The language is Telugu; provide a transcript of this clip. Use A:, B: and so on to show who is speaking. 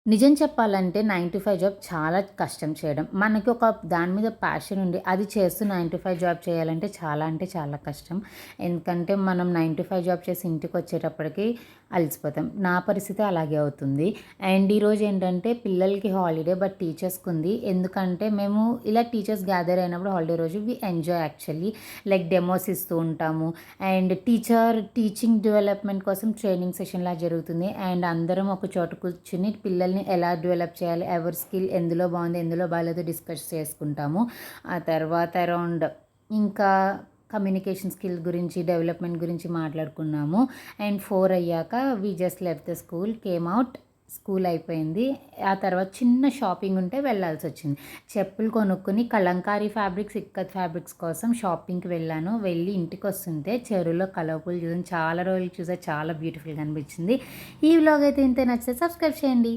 A: నిజం చెప్పాలంటే 9-5 జాబ్ చాలా కష్టం చేయడం. మనకి ఒక దాని మీద ప్యాషన్ ఉండి అది చేస్తూ 9-5 జాబ్ చేయాలంటే చాలా అంటే చాలా కష్టం. ఎందుకంటే మనం 9-5 జాబ్ చేసి ఇంటికొచ్చేటప్పటికి అలసిపోతాం. నా పరిస్థితి అలాగే అవుతుంది. అండ్ ఈరోజు ఏంటంటే పిల్లలకి హాలిడే బట్ టీచర్స్‌కి ఉంది. ఎందుకంటే మేము ఇలా టీచర్స్ గ్యాదర్ అయినప్పుడు హాలిడే రోజు we enjoy actually. Like demos ఇస్తూ ఉంటాము. అండ్ టీచింగ్ డెవలప్‌మెంట్ కోసం ట్రైనింగ్ సెషన్‌లా జరుగుతుంది. అండ్ అందరం ఒక చోట కూర్చొని పిల్లల్ని ఎలా డెవలప్ చేయాలి, ఎవరి స్కిల్ ఎందులో బాగుంది, ఎందులో బాలేదో డిస్కస్ చేసుకుంటాము. ఆ తర్వాత అరౌండ్ ఇంకా కమ్యూనికేషన్ స్కిల్ గురించి, డెవలప్మెంట్ గురించి మాట్లాడుకున్నాము. అండ్ 4 అయ్యాక we just left the school, came out. School అయిపోయింది. ఆ తర్వాత చిన్న షాపింగ్ ఉంటే వెళ్ళాల్సొచ్చింది. చెప్పులు కొనుక్కొని కలంకారీ ఫ్యాబ్రిక్స్, ఇక్కత్ ఫ్యాబ్రిక్స్ కోసం షాపింగ్‌కి వెళ్ళాను. వెళ్ళి ఇంటికొస్తుంటే చెరువులో కలవపూలు చూసాను. చాలా రోజులు చూసా. చాలా బ్యూటిఫుల్‌గా అనిపించింది. ఈ వ్లాగ్ అయితే ఇంతే. నచ్చితే సబ్స్క్రైబ్ చేయండి.